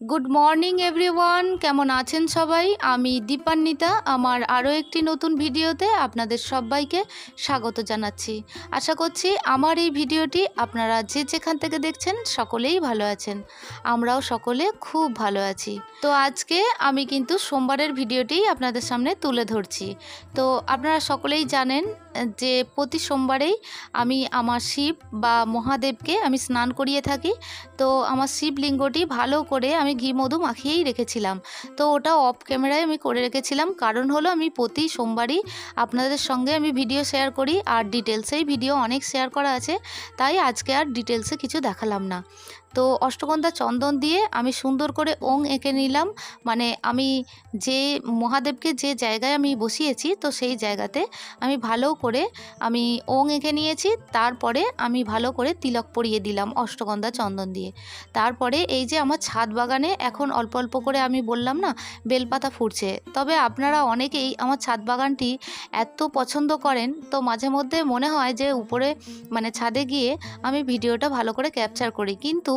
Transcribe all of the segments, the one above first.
Good morning everyone, কেমন আছেন সবাই? আমি দীপান্বিতা। আমার আরও একটি নতুন ভিডিওতে আপনাদের সবাইকে স্বাগত জানাচ্ছি। আশা করছি আমার এই ভিডিওটি আপনারা যে যেখান থেকে দেখছেন সকলেই ভালো আছেন। আমরাও সকলে খুব ভালো আছি। তো আজকে আমি কিন্তু সোমবারের ভিডিওটি আপনাদের সামনে তুলে ধরছি। তো আপনারা সকলেই জানেন যে প্রতি সোমবারেই আমি আমার শিব বা মহাদেবকে আমি স্নান করিয়ে থাকি। তো আমার শিবলিঙ্গটি ভালো করে আমি ঘি মধু মাখিয়েই রেখেছিলাম। তো ওটা অফ ক্যামেরায় আমি করে রেখেছিলাম, কারণ হলো আমি প্রতি সোমবারই আপনাদের সঙ্গে আমি ভিডিও শেয়ার করি, আর ডিটেলসেই ভিডিও অনেক শেয়ার করা আছে, তাই আজকে আর ডিটেলসে কিছু দেখালাম না। তো অষ্টগন্ধা চন্দন দিয়ে আমি সুন্দর করে ওং এঁকে নিলাম। মানে আমি যে মহাদেবকে যে জায়গায় আমি বসিয়েছি, তো সেই জায়গাতে আমি ভালো করে আমি ওং এঁকে নিয়েছি। তারপরে আমি ভালো করে তিলক পরিয়ে দিলাম অষ্টগন্ধা চন্দন দিয়ে। তারপরে এই যে আমার ছাদ বাগানে এখন অল্প অল্প করে আমি বললাম না বেলপাতা ফুটছে, তবে আপনারা অনেকেই আমার ছাদ বাগানটি এত পছন্দ করেন, তো মাঝে মধ্যে মনে হয় যে উপরে মানে ছাদে গিয়ে আমি ভিডিওটা ভালো করে ক্যাপচার করি, কিন্তু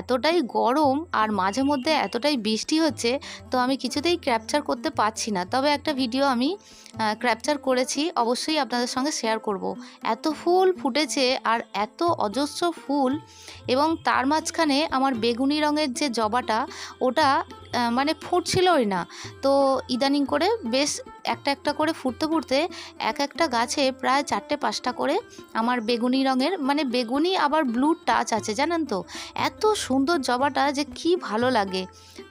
এতটাই গরম আর মাঝে মধ্যে এতটাই বৃষ্টি হচ্ছে, তো আমি কিছুতেই ক্যাপচার করতে পারছি না। তবে একটা ভিডিও আমি ক্যাপচার করেছি, অবশ্যই আপনাদের সঙ্গে শেয়ার করব। এত ফুল ফুটেছে আর এত অজস্র ফুল, এবং তার মাঝখানে আমার বেগুনি রঙের যে জবাটা ওটা মানে ফুটছিলই না। তো ইদানিং করে বেশ একটা একটা করে ফুটতে ফুটতে এক একটা গাছে প্রায় 4-5টা করে আমার বেগুনি রঙের, মানে বেগুনি আবার ব্লু টাচ আছে, জানেন তো। এত সুন্দর জবাটা যে কি ভালো লাগে।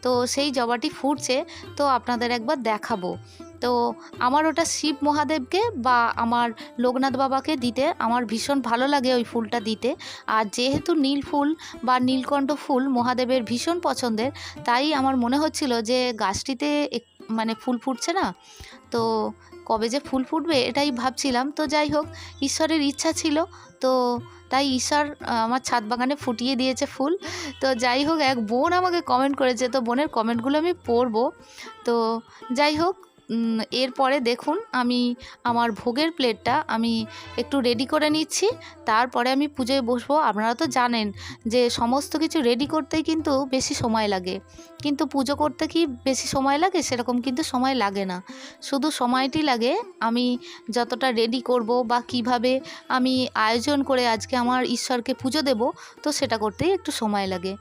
তো সেই জবাটি ফুটছে, তো আপনাদের একবার দেখাবো। তো আমার ওটা শিব মহাদেবকে বা আমার লোকনাথ বাবাকে দিতে আমার ভীষণ ভালো লাগে ওই ফুলটা দিতে। আর যেহেতু নীল ফুল বা নীলকণ্ঠ ফুল মহাদেবের ভীষণ পছন্দের, তাই আমার মনে হচ্ছিল যে গাছটিতে মানে ফুল ফুটছে না, তো কবে যে ফুল ফুটবে এটাই ভাবছিলাম। তো যাই হোক, ঈশ্বরের ইচ্ছা ছিল, তো তাই ঈশ্বর আমার ছাদ বাগানে ফুটিয়ে দিয়েছে ফুল। তো যাই হোক, এক বোন আমাকে কমেন্ট করেছে, তো বোনের কমেন্টগুলো আমি পড়বো। তো যাই হোক, এরপরে দেখুন আমি আমার ভোগের প্লেটটা আমি একটু রেডি করে নিচ্ছি, তারপরে আমি পুজোয় বসবো। আপনারা তো জানেন যে সমস্ত কিছু রেডি করতেই কিন্তু বেশি সময় লাগে, কিন্তু পুজো করতে কি বেশি সময় লাগে? সেরকম কিন্তু সময় লাগে না, শুধু সময়টি লাগে আমি যতটা রেডি করব বা কিভাবে আমি আয়োজন করে আজকে আমার ঈশ্বরকে পুজো দেব, তো সেটা করতেই একটু সময় লাগে।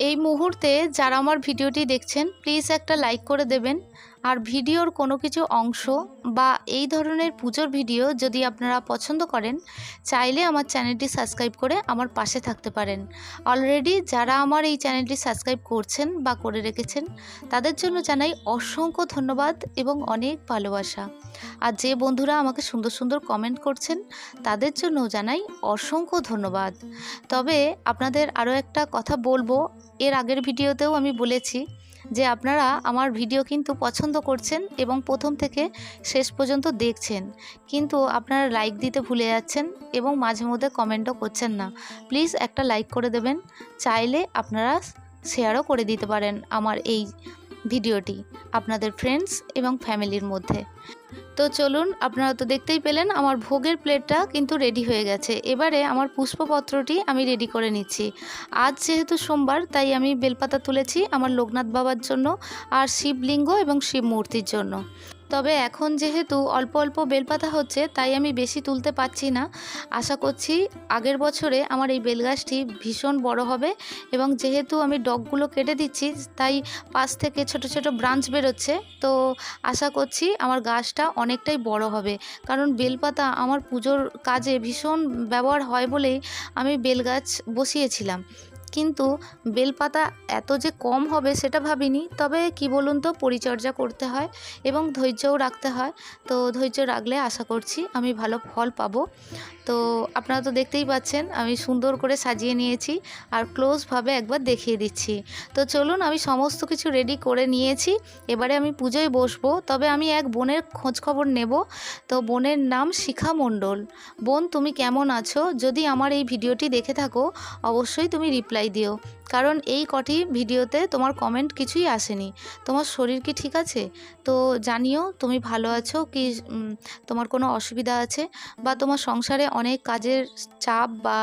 এই মুহূর্তে যারা আমার ভিডিওটি দেখছেন প্লিজ একটা লাইক করে দেবেন। আর ভিডিওর কোনো কিছু অংশ বা এই ধরনের পুজোর ভিডিও যদি আপনারা পছন্দ করেন, চাইলে আমার চ্যানেলটি সাবস্ক্রাইব করে আমার পাশে থাকতে পারেন। অলরেডি যারা আমার এই চ্যানেলটি সাবস্ক্রাইব করছেন বা করে রেখেছেন, তাদের জন্য জানাই অসংখ্য ধন্যবাদ এবং অনেক ভালোবাসা। আর যে বন্ধুরা আমাকে সুন্দর সুন্দর কমেন্ট করছেন, তাদের জন্য জানাই অসংখ্য ধন্যবাদ। তবে আপনাদের আরও একটা কথা বলবো, এর আগের ভিডিওতেও আমি বলেছি যে আপনারা আমার ভিডিও কিন্তু পছন্দ করছেন এবং প্রথম থেকে শেষ পর্যন্ত দেখছেন, কিন্তু আপনারা লাইক দিতে ভুলে যাচ্ছেন এবং মাঝে মধ্যে কমেন্টও করছেন না। প্লিজ একটা লাইক করে দেবেন, চাইলে আপনারা শেয়ারও করে দিতে পারেন আমার এই ভিডিওটি আপনাদের ফ্রেন্ডস এবং ফ্যামিলির মধ্যে। তো চলুন, আপনারা তো দেখতেই পেলেন আমার ভোগের প্লেটটা কিন্তু রেডি হয়ে গেছে। এবারে আমার পুষ্পপত্রটি আমি রেডি করে নিচ্ছি। আজ যেহেতু সোমবার, তাই আমি বেলপাতা তুলেছি আমার লোকনাথ বাবার জন্য আর শিবলিঙ্গ এবং শিব মূর্তির জন্য। তবে এখন যেহেতু অল্প অল্প বেলপাতা হচ্ছে, তাই আমি বেশি তুলতে পারছি না। আশা করছি আগের বছরে আমার এই বেলগাছটি ভীষণ বড় হবে, এবং যেহেতু আমি ডগগুলো কেটে দিচ্ছি, তাই পাশ থেকে ছোট ছোট ব্রাঞ্চ বেরোচ্ছে। তো আশা করছি আমার গাছটা অনেকটাই বড় হবে, কারণ বেলপাতা আমার পুজোর কাজে ভীষণ ব্যবহার হয় বলেই আমি বেলগাছ বসিয়েছিলাম। কিন্তু বেলপাতা এত যে কম হবে সেটা ভাবিনি। তবে কি বলুন তো, পরিচর্যা করতে হয় এবং ধৈর্যও রাখতে হয়। তো ধৈর্য রাখলে আশা করছি আমি ভালো ফল পাবো। তো আপনারা তো দেখতেই পাচ্ছেন আমি সুন্দর করে সাজিয়ে নিয়েছি, আর ক্লোজভাবে একবার দেখিয়ে দিচ্ছি। তো চলুন, আমি সমস্ত কিছু রেডি করে নিয়েছি, এবারে আমি পুজোয় বসবো। তবে আমি এক বোনের খোঁজ খবর নেব। তো বোনের নাম শিখা মণ্ডল। বোন, তুমি কেমন আছো? যদি আমার এই ভিডিওটি দেখে থাকো, অবশ্যই তুমি রিপ্লাই দিও, কারণ এই কটি ভিডিওতে তোমার কমেন্ট কিছুই আসেনি। তোমার শরীর কি ঠিক আছে? তো জানিও তুমি ভালো আছো কি, তোমার কোনো অসুবিধা আছে, বা তোমার সংসারে অনেক কাজের চাপ, বা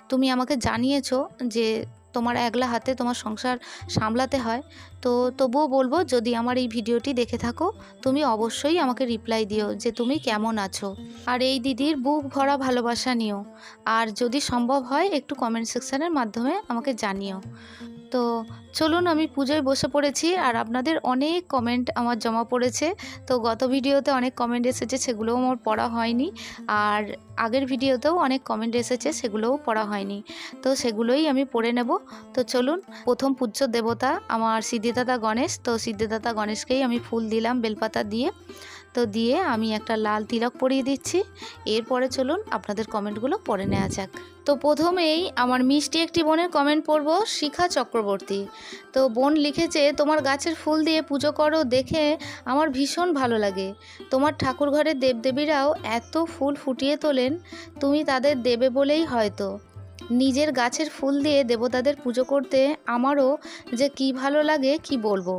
তুমি আমাকে জানিয়েছো যে তোমার একলা হাতে তোমার সংসার সামলাতে হয়। তো তবুও বলবো, যদি আমার এই ভিডিওটি দেখে থাকো তুমি অবশ্যই আমাকে রিপ্লাই দিও যে তুমি কেমন আছো, আর এই দিদির বুক ভরা ভালোবাসা নিও। আর যদি সম্ভব হয় একটু কমেন্ট সেকশানের মাধ্যমে আমাকে জানিও। তো চলুন, আমি পুজোয় বসে পড়েছি, আর আপনাদের অনেক কমেন্ট আমার জমা পড়েছে। তো গত ভিডিওতে অনেক কমেন্ট এসেছে, সেগুলোও আমার পড়া হয়নি, আর আগের ভিডিওতেও অনেক কমেন্ট এসেছে, সেগুলোও পড়া হয়নি। তো সেগুলোই আমি পড়ে নেব। তো চলুন, প্রথম পূজ্য দেবতা আমার সিদ্ধিদাতা গণেশ। তো সিদ্ধিদাতা গণেশকেই আমি ফুল দিলাম বেলপাতা দিয়ে। তো দিয়ে আমি একটা লাল তিলক পরিয়ে দিচ্ছি। এরপরে চলুন আপনাদের কমেন্টগুলো পড়ে নেওয়া যাক। তো প্রথমেই আমার মিষ্টি একটি বোনের কমেন্ট পড়ব, শিখা চক্রবর্তী। তো বোন লিখেছে, তোমার গাছের ফুল দিয়ে পুজো করো দেখে আমার ভীষণ ভালো লাগে। তোমার ঠাকুর ঘরের দেবদেবীরাও এত ফুল ফুটিয়ে তোলেন, তুমি তাদের দেবে বলেই হয়তো। নিজের গাছের ফুল দিয়ে দেবতাদের পুজো করতে আমারও যে কি ভালো লাগে কি বলবো।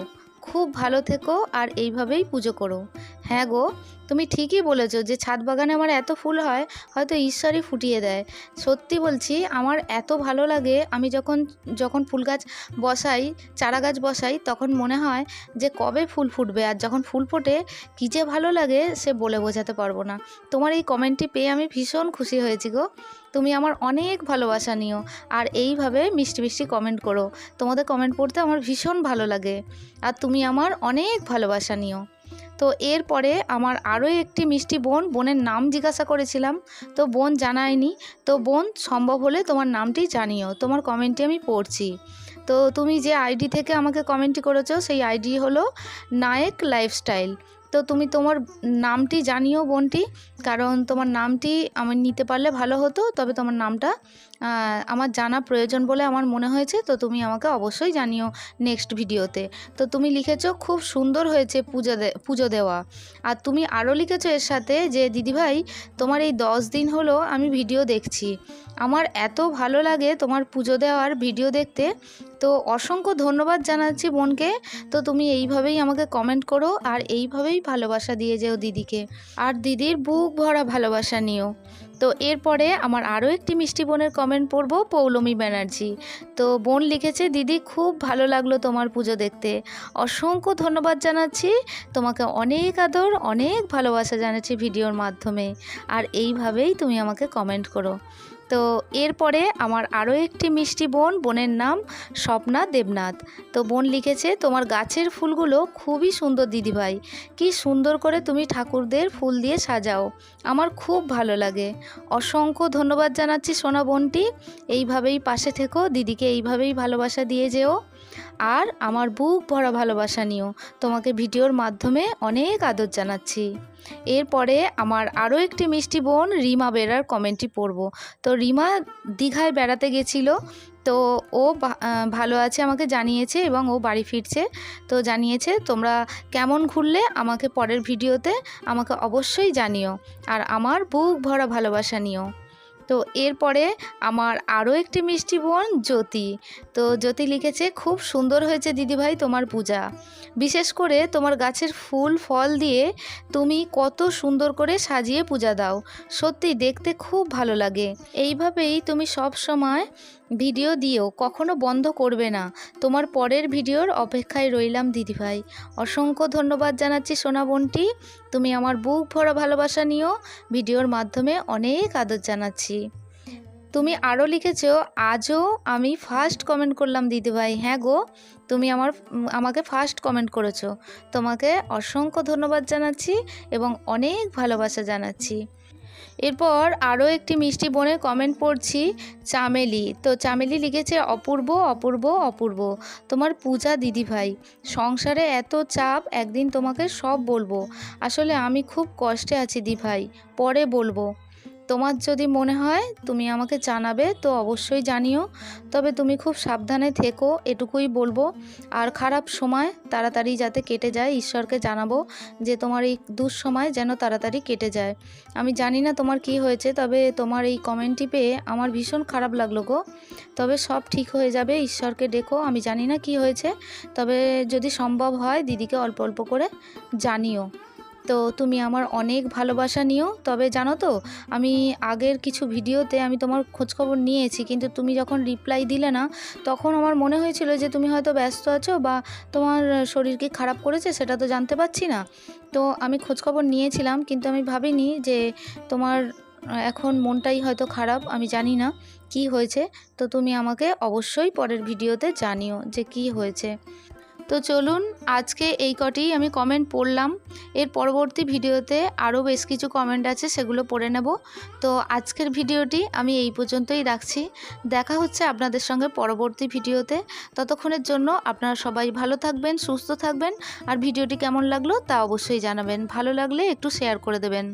খুব ভালো থেকো আর এইভাবেই পুজো করো। হ্যাঁ গো, তুমি ঠিকই বলেছো যে ছাদ বাগানে আমার এত ফুল হয়, হয়তো ঈশ্বরই ফুটিয়ে দেয়। সত্যি বলছি, আমার এত ভালো লাগে। আমি যখন ফুল গাছ বসাই, চারা গাছ বসাই, তখন মনে হয় যে কবে ফুল ফুটবে, আর যখন ফুল ফোটে কী যে ভালো লাগে সে বলে বোঝাতে পারবো না। তোমার এই কমেন্টটি পেয়ে আমি ভীষণ খুশি হয়েছি গো। তুমি আমার অনেক ভালোবাসা নিও, আর এইভাবে মিষ্টি মিষ্টি কমেন্ট করো। তোমাদের কমেন্ট পড়তে আমার ভীষণ ভালো লাগে, আর তুমি আমার অনেক ভালোবাসা নিও। তো এরপরে আমার আরও একটি মিষ্টি বোনের নাম জিজ্ঞাসা করেছিলাম, তো বোন জানায়নি। তো বোন, সম্ভব হলে তোমার নামটি জানিও, তোমার কমেন্টটি আমি পড়ছি। তো তুমি যে আইডি থেকে আমাকে কমেন্টটি করেছো সেই আইডি হলো নায়েক লাইফস্টাইল। তো তুমি তোমার নামটি জানিও বোনটি, কারণ তোমার নামটি আমি নিতে পারলে ভালো হতো, তবে তোমার নামটা আমার জানা প্রয়োজন বলে আমার মনে হয়েছে। তো তুমি আমাকে অবশ্যই জানিও নেক্সট ভিডিওতে। তো তুমি লিখেছো খুব সুন্দর হয়েছে পুজো দেওয়া, আর তুমি আরও লিখেছো এর সাথে যে দিদিভাই তোমার এই 10 দিন হলো আমি ভিডিও দেখছি, আমার এত ভালো লাগে তোমার পুজো দেওয়ার ভিডিও দেখতে। তো অসংখ্য ধন্যবাদ জানাচ্ছি বোনকে। তো তুমি এইভাবেই আমাকে কমেন্ট করো, আর এইভাবেই ভালোবাসা দিয়ে যেও দিদিকে, আর দিদির বুক ভরা ভালোবাসা নিও। তো এরপরে আমার আরও একটি মিষ্টি বোনের কমেন্ট পড়ব, পৌলমী ব্যানার্জি। তো বোন লিখেছে, দিদি খুব ভালো লাগলো তোমার পুজো দেখতে, অসংখ্য ধন্যবাদ জানাচ্ছি তোমাকে, অনেক আদর অনেক ভালোবাসা জানাচ্ছি ভিডিওর মাধ্যমে, আর এইভাবেই তুমি আমাকে কমেন্ট করো। তো এরপরে আমার আরও একটি মিষ্টি বোনের নাম স্বপ্না দেবনাথ। তো বোন লিখেছে, তোমার গাছের ফুলগুলো খুবই সুন্দর দিদিভাই, কি সুন্দর করে তুমি ঠাকুরদের ফুল দিয়ে সাজাও, আমার খুব ভালো লাগে। অসংখ্য ধন্যবাদ জানাচ্ছি সোনা বোনটি, এইভাবেই পাশে থেকো, দিদিকে এইভাবেই ভালোবাসা দিয়ে যেও, আর আমার বুক ভরা ভালোবাসা নিও। তোমাকে ভিডিওর মাধ্যমে অনেক আদর জানাচ্ছি। এরপরে আমার আরও একটি মিষ্টি বোন রিমা বেরার কমেন্টটি পড়ব। তো রিমা দীঘায় বেড়াতে গেছিল, তো ও ভালো আছে আমাকে জানিয়েছে, এবং ও বাড়ি ফিরছে। তো জানিয়েছে তোমরা কেমন ঘুরলে আমাকে পরের ভিডিওতে আমাকে অবশ্যই জানিও, আর আমার বুক ভরা ভালোবাসা নিও। তো এরপরে আমার আরও একটি মিষ্টি বোন জ্যোতি। তো জ্যোতি লিখেছে, খুব সুন্দর হয়েছে দিদিভাই তোমার পূজা, বিশেষ করে তোমার গাছের ফুল ফল দিয়ে তুমি কত সুন্দর করে সাজিয়ে পূজা দাও, সত্যি দেখতে খুব ভালো লাগে। এইভাবেই তুমি সব সময় ভিডিও দিও, কখনো বন্ধ করবে না। তোমার পরের ভিডিওর অপেক্ষায় রইলাম দিদিভাই। অসংখ্য ধন্যবাদ জানাচ্ছি সোনা বোনটি, তুমি আমার বুক ভরা ভালোবাসা নিও, ভিডিওর মাধ্যমে অনেক আদর জানাচ্ছি। তুমি আরও লিখেছো, আজও আমি ফার্স্ট কমেন্ট করলাম দিদিভাই। হ্যাঁ গো, তুমি আমাকে ফার্স্ট কমেন্ট করেছো, তোমাকে অসংখ্য ধন্যবাদ জানাচ্ছি এবং অনেক ভালোবাসা জানাচ্ছি। এরপর আরও একটি মিষ্টি বোনের কমেন্ট পড়ছি, চামেলি। তো চামেলি লিখেছে, অপূর্ব অপূর্ব অপূর্ব তোমার পূজা দিদিভাই, সংসারে এত চাপ, একদিন তোমাকে সব বলবো। আসলে আমি খুব কষ্টে আছি দিভাই, পরে বলবো। তোমার যদি মনে হয় তুমি আমাকে জানাবে, তো অবশ্যই জানিও, তবে তুমি খুব সাবধানে থেকো, এটুকুই বলবো। আর খারাপ সময় তাড়াতাড়ি যাতে কেটে যায়, ঈশ্বরকে জানাবো যে তোমার এই দুঃসময় যেন তাড়াতাড়ি কেটে যায়। আমি জানি না তোমার কি হয়েছে, তবে তোমার এই কমেন্টটি পেয়ে আমার ভীষণ খারাপ লাগলো গো। তবে সব ঠিক হয়ে যাবে, ঈশ্বরকে ডেকো। আমি জানি না কি হয়েছে, তবে যদি সম্ভব হয় দিদিকে অল্প অল্প করে জানিও। তো তুমি আমার অনেক ভালোবাসা নিও। তবে জানো তো, আমি আগের কিছু ভিডিওতে আমি তোমার খোঁজখবর নিয়েছি, কিন্তু তুমি যখন রিপ্লাই দিলে না, তখন আমার মনে হয়েছিল যে তুমি হয়তো ব্যস্ত আছো বা তোমার শরীর কি খারাপ করেছে সেটা তো জানতে পারছি না। তো আমি খোঁজখবর নিয়েছিলাম, কিন্তু আমি ভাবিনি যে তোমার এখন মনটাই হয়তো খারাপ, আমি জানি না কি হয়েছে। তো তুমি আমাকে অবশ্যই পরের ভিডিওতে জানিও যে কি হয়েছে। তো চলুন, আজকে এই কটিই আমি কমেন্ট পড়লাম। এর পরবর্তী ভিডিওতে আরও বেশ কিছু কমেন্ট আছে, সেগুলো পড়ে নেব। তো আজকের ভিডিওটি আমি এই পর্যন্তই রাখছি। দেখা হচ্ছে আপনাদের সঙ্গে পরবর্তী ভিডিওতে। ততক্ষণের জন্য আপনারা সবাই ভালো থাকবেন, সুস্থ থাকবেন। আর ভিডিওটি কেমন লাগলো তা অবশ্যই জানাবেন। ভালো লাগলে একটু শেয়ার করে দেবেন।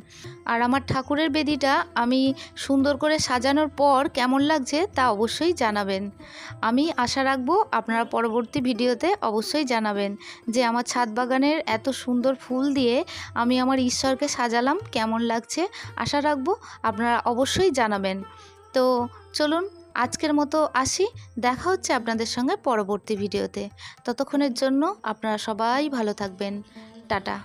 আর আমার ঠাকুরের বেদিটা আমি সুন্দর করে সাজানোর পর কেমন লাগছে তা অবশ্যই জানাবেন। আমি আশা রাখবো আপনারা পরবর্তী ভিডিওতে অবশ্যই জানাবেন যে আমার ছাদ বাগানের এত সুন্দর ফুল দিয়ে আমি আমার ঈশ্বরকে সাজালাম, কেমন লাগছে। আশা রাখবো আপনারা অবশ্যই জানাবেন। তো চলুন, আজকের মতো আসি। দেখা হচ্ছে আপনাদের সঙ্গে পরবর্তী ভিডিওতে। ততক্ষণের জন্য আপনারা সবাই ভালো থাকবেন। টাটা।